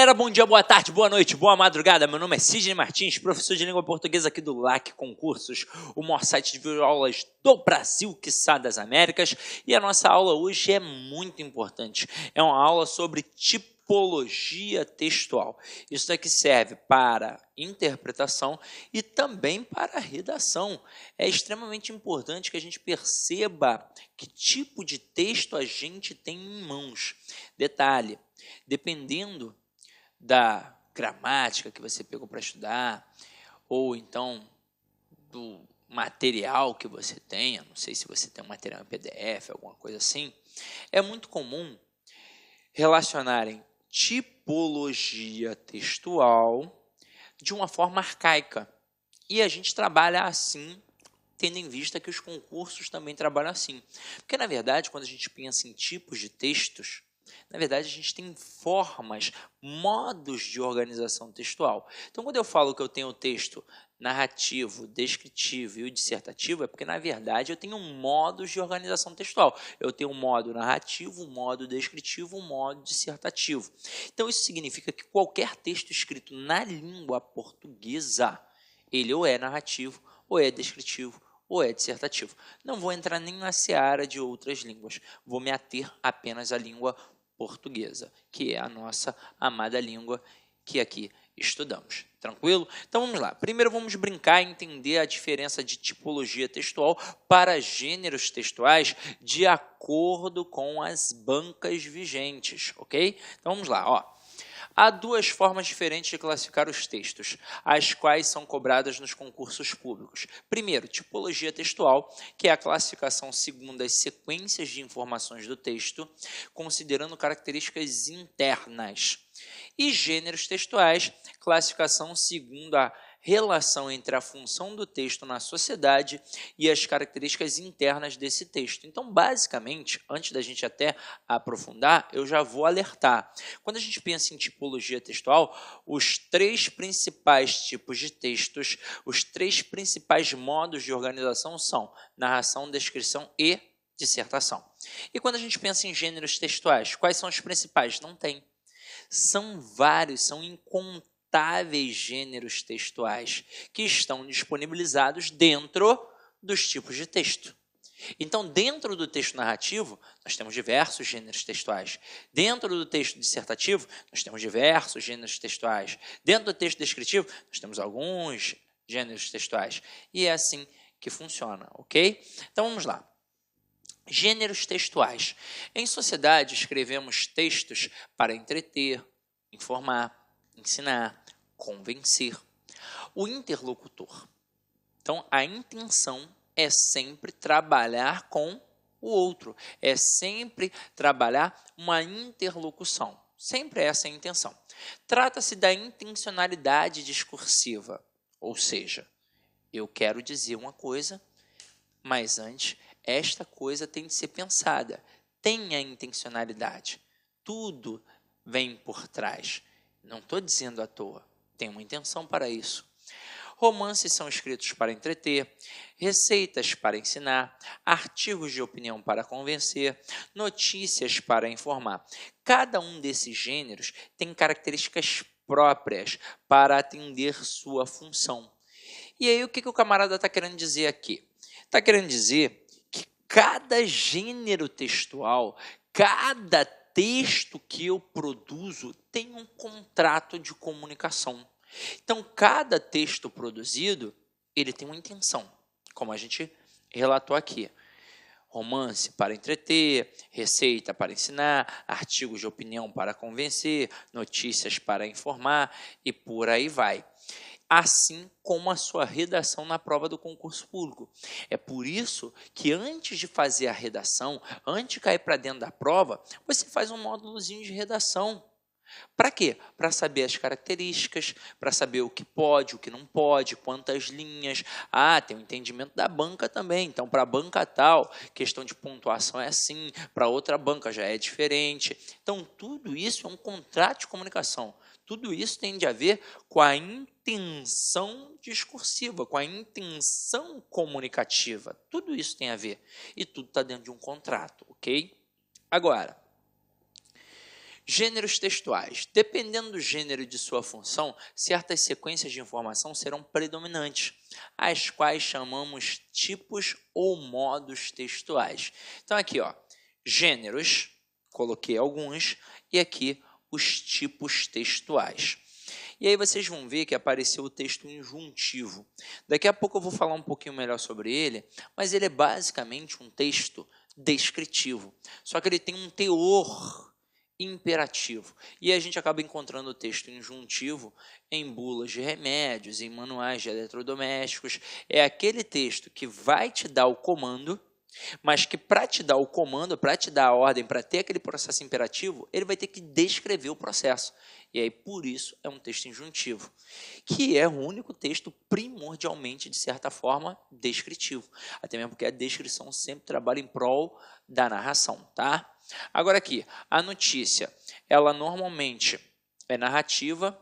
galera, bom dia, boa tarde, boa noite, boa madrugada. Meu nome é Sidney Martins, professor de língua portuguesa aqui do LAC Concursos, o maior site de videoaulas do Brasil, quiçá das Américas. E a nossa aula hoje é muito importante. É uma aula sobre tipologia textual. Isso daqui serve para interpretação e também para redação. É extremamente importante que a gente perceba que tipo de texto a gente tem em mãos. Detalhe, dependendo da gramática que você pegou para estudar, ou então do material que você tenha, não sei se você tem um material em PDF, alguma coisa assim, é muito comum relacionarem tipologia textual de uma forma arcaica. E a gente trabalha assim, tendo em vista que os concursos também trabalham assim. Porque, na verdade, quando a gente pensa em tipos de textos, na verdade, a gente tem formas, modos de organização textual. Então, quando eu falo que eu tenho o texto narrativo, descritivo e o dissertativo, é porque, na verdade, eu tenho modos de organização textual. Eu tenho um modo narrativo, um modo descritivo, um modo dissertativo. Então, isso significa que qualquer texto escrito na língua portuguesa, ele ou é narrativo, ou é descritivo, ou é dissertativo. Não vou entrar nem na seara de outras línguas, vou me ater apenas à língua portuguesa, que é a nossa amada língua que aqui estudamos. Tranquilo? Então vamos lá. Primeiro vamos brincar e entender a diferença de tipologia textual para gêneros textuais de acordo com as bancas vigentes, ok? Então vamos lá, ó. Há duas formas diferentes de classificar os textos, as quais são cobradas nos concursos públicos. Primeiro, tipologia textual, que é a classificação segundo as sequências de informações do texto, considerando características internas. E gêneros textuais, classificação segundo a relação entre a função do texto na sociedade e as características internas desse texto. Então, basicamente, antes da gente até aprofundar, eu já vou alertar. Quando a gente pensa em tipologia textual, os três principais tipos de textos, os três principais modos de organização são narração, descrição e dissertação. E quando a gente pensa em gêneros textuais, quais são os principais? Não tem. São vários, são incontáveis gêneros textuais que estão disponibilizados dentro dos tipos de texto. Então, dentro do texto narrativo, nós temos diversos gêneros textuais. Dentro do texto dissertativo, nós temos diversos gêneros textuais. Dentro do texto descritivo, nós temos alguns gêneros textuais. E é assim que funciona, ok? Então, vamos lá. Gêneros textuais. Em sociedade, escrevemos textos para entreter, informar, ensinar, convencer. O interlocutor. Então, a intenção é sempre trabalhar com o outro, é sempre trabalhar uma interlocução. Sempre essa é a intenção. Trata-se da intencionalidade discursiva, ou seja, eu quero dizer uma coisa, mas antes esta coisa tem de ser pensada. Tem a intencionalidade. Tudo vem por trás. Não estou dizendo à toa. Tem uma intenção para isso. Romances são escritos para entreter, receitas para ensinar, artigos de opinião para convencer, notícias para informar. Cada um desses gêneros tem características próprias para atender sua função. E aí, o que o camarada está querendo dizer aqui? Está querendo dizer que cada gênero textual, cada texto que eu produzo tem um contrato de comunicação. Então, cada texto produzido, ele tem uma intenção, como a gente relatou aqui. Romance para entreter, receita para ensinar, artigos de opinião para convencer, notícias para informar e por aí vai. Assim como a sua redação na prova do concurso público. É por isso que antes de fazer a redação, antes de cair para dentro da prova, você faz um módulozinho de redação. Para quê? Para saber as características, para saber o que pode, o que não pode, quantas linhas. Ah, tem o entendimento da banca também. Então, para a banca tal, questão de pontuação é assim, para outra banca já é diferente. Então, tudo isso é um contrato de comunicação. Tudo isso tem de ver com a intenção discursiva, com a intenção comunicativa. Tudo isso tem a ver. E tudo está dentro de um contrato, ok? Agora, Gêneros textuais. Dependendo do gênero e de sua função, certas sequências de informação serão predominantes, as quais chamamos tipos ou modos textuais. Então aqui, ó, gêneros, coloquei alguns, e aqui os tipos textuais. E aí vocês vão ver que apareceu o texto injuntivo. Daqui a pouco eu vou falar um pouquinho melhor sobre ele, mas ele é basicamente um texto descritivo, só que ele tem um teor imperativo. E a gente acaba encontrando o texto injuntivo em bulas de remédios, em manuais de eletrodomésticos. É aquele texto que vai te dar o comando, mas que para te dar o comando, para te dar a ordem, para ter aquele processo imperativo, ele vai ter que descrever o processo. E aí, por isso, é um texto injuntivo, que é o único texto primordialmente, de certa forma, descritivo. Até mesmo porque a descrição sempre trabalha em prol da narração, tá? Agora aqui, a notícia, ela normalmente é narrativa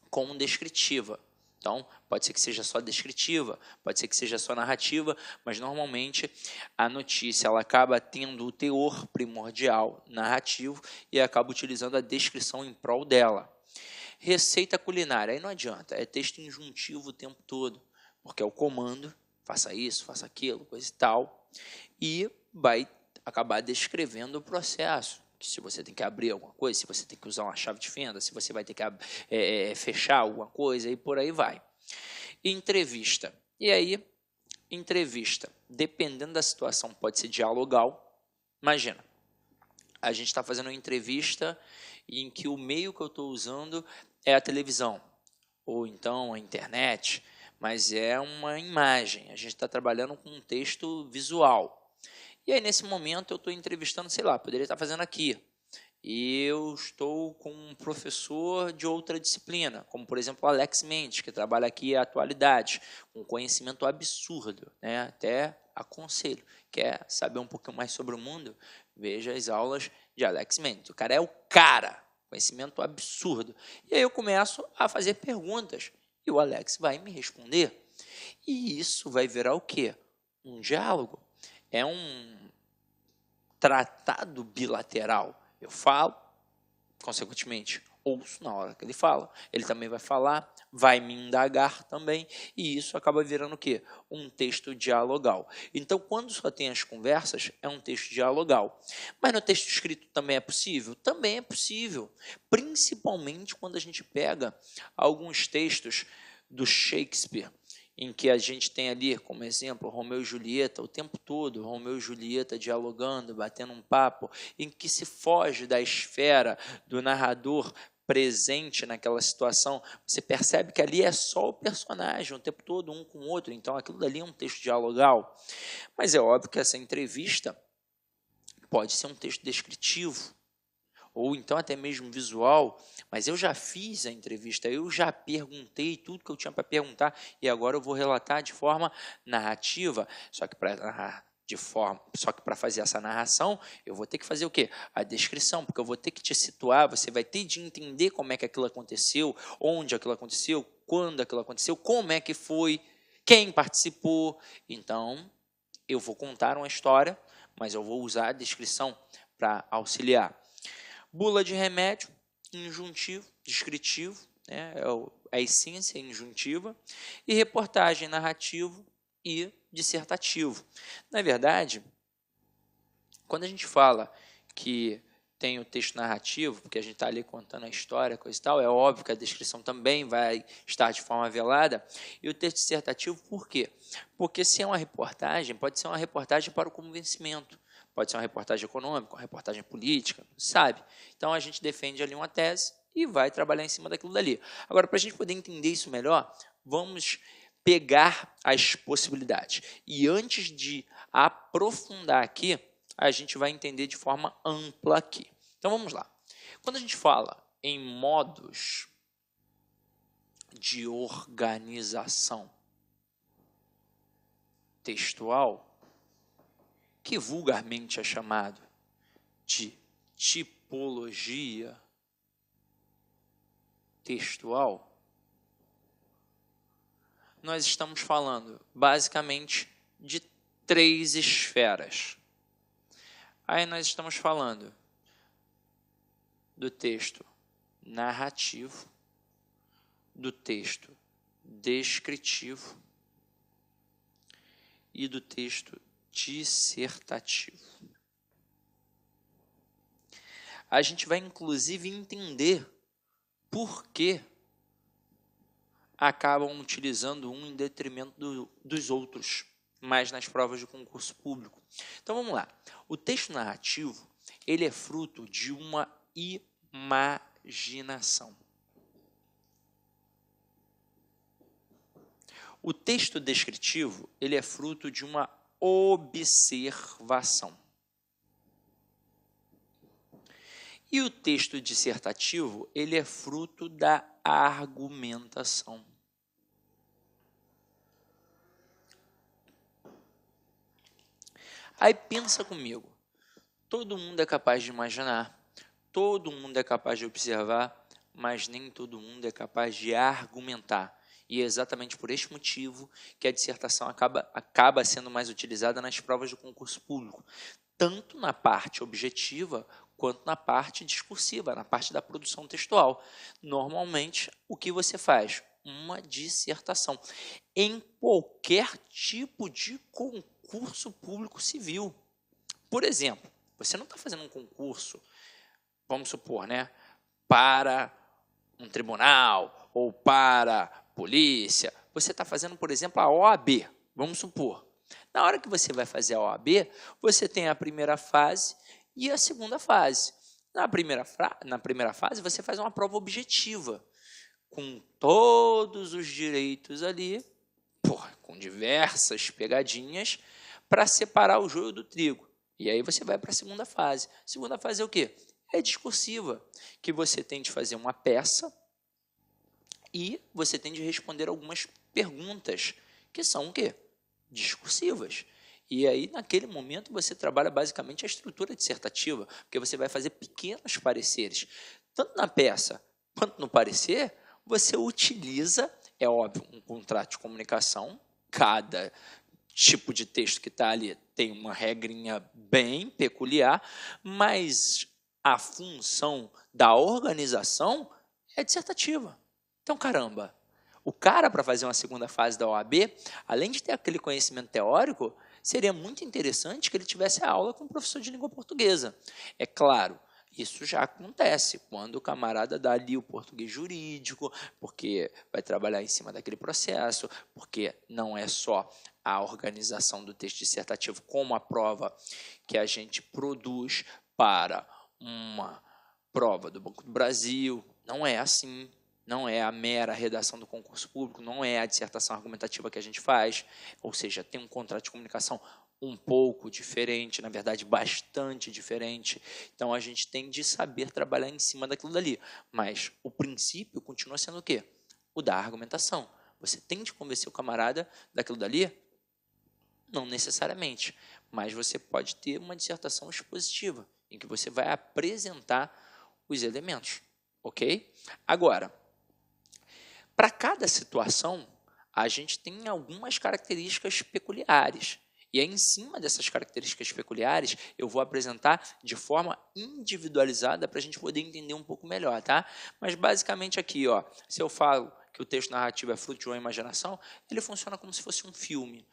com descritiva. Então, pode ser que seja só descritiva, pode ser que seja só narrativa, mas normalmente a notícia ela acaba tendo o teor primordial narrativo e acaba utilizando a descrição em prol dela. Receita culinária, aí não adianta, é texto injuntivo o tempo todo, porque é o comando, faça isso, faça aquilo, coisa e tal, e vai acabar descrevendo o processo. Se você tem que abrir alguma coisa, se você tem que usar uma chave de fenda, se você vai ter que fechar alguma coisa e por aí vai. Entrevista. E aí, entrevista, dependendo da situação, pode ser dialogal. Imagina, a gente está fazendo uma entrevista em que o meio que eu estou usando é a televisão, ou então a internet, mas é uma imagem. A gente está trabalhando com um texto visual. E aí, nesse momento, eu estou entrevistando, sei lá, poderia estar fazendo aqui. E eu estou com um professor de outra disciplina, como, por exemplo, o Alex Mendes, que trabalha aqui a atualidade, com conhecimento absurdo, né? Até aconselho. Quer saber um pouquinho mais sobre o mundo? Veja as aulas de Alex Mendes. O cara é o cara, conhecimento absurdo. E aí eu começo a fazer perguntas, e o Alex vai me responder. E isso vai virar o quê? Um diálogo. É um tratado bilateral. Eu falo, consequentemente, ouço na hora que ele fala. Ele também vai falar, vai me indagar também, e isso acaba virando o quê? Um texto dialogal. Então, quando só tem as conversas, é um texto dialogal. Mas no texto escrito também é possível? Também é possível, principalmente quando a gente pega alguns textos do Shakespeare, em que a gente tem ali, como exemplo, Romeu e Julieta, o tempo todo, Romeu e Julieta dialogando, batendo um papo, em que se foge da esfera do narrador presente naquela situação. Você percebe que ali é só o personagem, o tempo todo, um com o outro, então aquilo dali é um texto dialogal. Mas é óbvio que essa entrevista pode ser um texto descritivo, ou então até mesmo visual, mas eu já fiz a entrevista, eu já perguntei tudo que eu tinha para perguntar e agora eu vou relatar de forma narrativa, só que para fazer essa narração, eu vou ter que fazer o quê? A descrição, porque eu vou ter que te situar, você vai ter de entender como é que aquilo aconteceu, onde aquilo aconteceu, quando aquilo aconteceu, como é que foi, quem participou. Então, eu vou contar uma história, mas eu vou usar a descrição para auxiliar. Bula de remédio, injuntivo, descritivo, né, é a essência injuntiva, e reportagem, narrativo e dissertativo. Na verdade, quando a gente fala que tem o texto narrativo, porque a gente está ali contando a história, coisa e tal, é óbvio que a descrição também vai estar de forma velada, e o texto dissertativo, por quê? Porque se é uma reportagem, pode ser uma reportagem para o convencimento, pode ser uma reportagem econômica, uma reportagem política, sabe? Então, a gente defende ali uma tese e vai trabalhar em cima daquilo dali. Agora, para a gente poder entender isso melhor, vamos pegar as possibilidades. E antes de aprofundar aqui, a gente vai entender de forma ampla aqui. Então, vamos lá. Quando a gente fala em modos de organização textual, que vulgarmente é chamado de tipologia textual, nós estamos falando basicamente de 3 esferas. Aí nós estamos falando do texto narrativo, do texto descritivo e do texto dissertativo. A gente vai, inclusive, entender por que acabam utilizando um em detrimento dos outros, mais nas provas de concurso público. Então, vamos lá. O texto narrativo, ele é fruto de uma imaginação. O texto descritivo, ele é fruto de uma observação. E o texto dissertativo, ele é fruto da argumentação. Aí pensa comigo, todo mundo é capaz de imaginar, todo mundo é capaz de observar, mas nem todo mundo é capaz de argumentar. E é exatamente por este motivo que a dissertação acaba sendo mais utilizada nas provas do concurso público, tanto na parte objetiva quanto na parte discursiva, na parte da produção textual. Normalmente, o que você faz? Uma dissertação. Em qualquer tipo de concurso público civil. Por exemplo, você não está fazendo um concurso, vamos supor, para um tribunal ou para polícia. Você está fazendo, por exemplo, a OAB, vamos supor. Na hora que você vai fazer a OAB, você tem a primeira fase e a segunda fase. Na primeira fase, você faz uma prova objetiva, com todos os direitos ali, com diversas pegadinhas, para separar o joio do trigo. E aí você vai para a segunda fase. A segunda fase é o quê? É discursiva, que você tem de fazer uma peça e você tem de responder algumas perguntas, que são o quê? Discursivas. E aí, naquele momento, você trabalha basicamente a estrutura dissertativa, porque você vai fazer pequenos pareceres. Tanto na peça quanto no parecer, você utiliza, é óbvio, um contrato de comunicação. Cada tipo de texto que está ali tem uma regrinha bem peculiar, mas a função da organização é dissertativa. Então, caramba, o cara, para fazer uma segunda fase da OAB, além de ter aquele conhecimento teórico, seria muito interessante que ele tivesse a aula com o professor de língua portuguesa. É claro, isso já acontece quando o camarada dá ali o português jurídico, porque vai trabalhar em cima daquele processo, porque não é só a organização do texto dissertativo como a prova que a gente produz para uma prova do Banco do Brasil. Não é assim. Não é a mera redação do concurso público, não é a dissertação argumentativa que a gente faz, ou seja, tem um contrato de comunicação um pouco diferente, na verdade, bastante diferente. Então, a gente tem de saber trabalhar em cima daquilo dali. Mas o princípio continua sendo o quê? O da argumentação. Você tem de convencer o camarada daquilo dali? Não necessariamente, mas você pode ter uma dissertação expositiva, em que você vai apresentar os elementos, ok? Agora, para cada situação, a gente tem algumas características peculiares. E aí, em cima dessas características peculiares, eu vou apresentar de forma individualizada para a gente poder entender um pouco melhor, tá? Mas, basicamente, aqui, se eu falo que o texto narrativo é fruto de uma imaginação, ele funciona como se fosse um filme.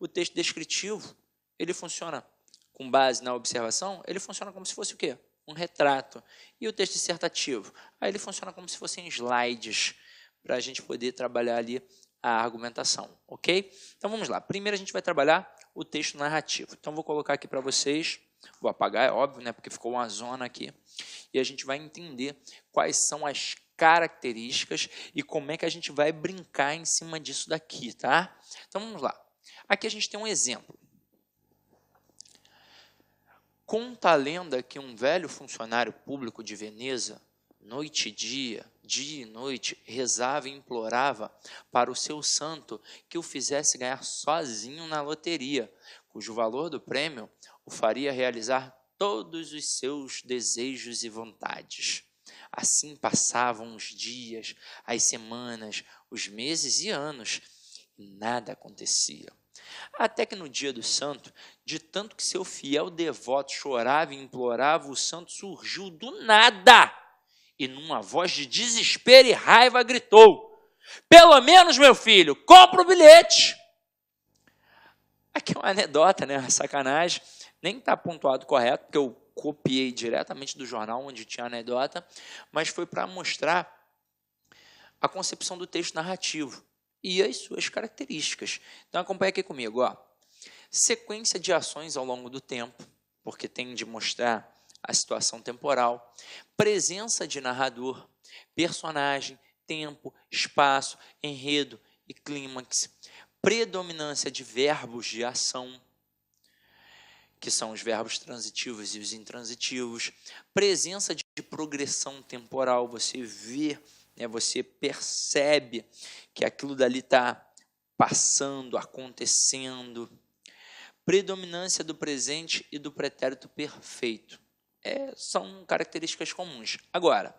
O texto descritivo, ele funciona com base na observação, ele funciona como se fosse o quê? Um retrato. E o texto dissertativo? Aí ele funciona como se fossem slides, para a gente poder trabalhar ali a argumentação, ok? Então, vamos lá. Primeiro, a gente vai trabalhar o texto narrativo. Então, vou colocar aqui para vocês, vou apagar, é óbvio, porque ficou uma zona aqui, e a gente vai entender quais são as características e como é que a gente vai brincar em cima disso daqui, tá? Então, vamos lá. Aqui a gente tem um exemplo. Conta a lenda que um velho funcionário público de Veneza, noite e dia e noite, rezava e implorava para o seu santo que o fizesse ganhar sozinho na loteria, cujo valor do prêmio o faria realizar todos os seus desejos e vontades. Assim passavam os dias, as semanas, os meses e anos, e nada acontecia. Até que no dia do santo, de tanto que seu fiel devoto chorava e implorava, o santo surgiu do nada e numa voz de desespero e raiva gritou: pelo menos, meu filho, compra o bilhete. Aqui é uma anedota, né? Uma sacanagem. Nem está pontuado correto, porque eu copiei diretamente do jornal onde tinha a anedota, mas foi para mostrar a concepção do texto narrativo e as suas características. Então acompanha aqui comigo, ó. Sequência de ações ao longo do tempo, porque tem de mostrar a situação temporal, presença de narrador, personagem, tempo, espaço, enredo e clímax, predominância de verbos de ação, que são os verbos transitivos e os intransitivos, presença de progressão temporal, você vê, né, você percebe que aquilo dali está passando, acontecendo, predominância do presente e do pretérito perfeito. São características comuns. Agora,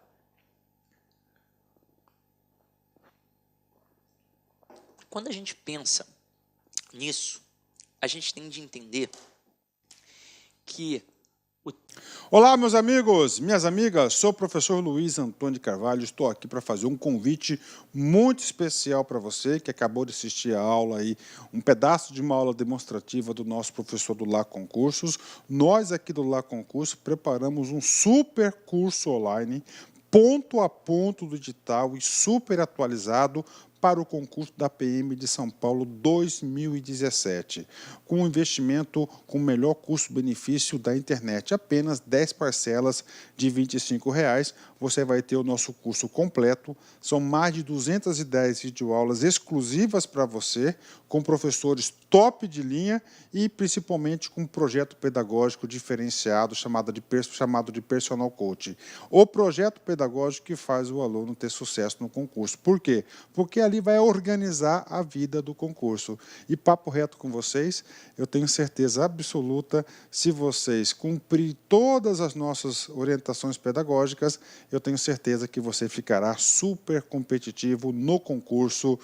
quando a gente pensa nisso, a gente tem de entender que Olá, meus amigos, minhas amigas, sou o professor Luiz Antônio de Carvalho, estou aqui para fazer um convite muito especial para você que acabou de assistir a aula aí, um pedaço de uma aula demonstrativa do nosso professor do Lá Concursos. Nós aqui do Lá Concursos preparamos um super curso online, ponto a ponto do edital e super atualizado para o concurso da PM de São Paulo 2017, com um investimento com o melhor custo-benefício da internet, apenas 10 parcelas de R$ 25,00, você vai ter o nosso curso completo, são mais de 210 videoaulas exclusivas para você, com professores top de linha e principalmente com um projeto pedagógico diferenciado chamado de Personal Coach. O projeto pedagógico que faz o aluno ter sucesso no concurso. Por quê? Porque ali vai organizar a vida do concurso. E papo reto com vocês, eu tenho certeza absoluta, se vocês cumprirem todas as nossas orientações pedagógicas, eu tenho certeza que você ficará super competitivo no concurso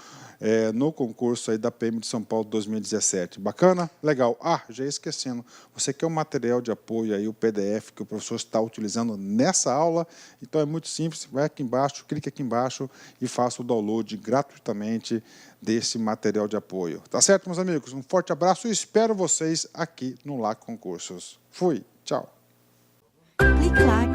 aí da PM de São Paulo 2017. Bacana? Legal. Ah, já ia esquecendo, você quer o material de apoio aí, o PDF que o professor está utilizando nessa aula, então é muito simples, vai aqui embaixo, clique aqui embaixo e faça o download gratuitamente desse material de apoio. Tá certo, meus amigos? Um forte abraço e espero vocês aqui no Lá Concursos. Fui, tchau. Clique lá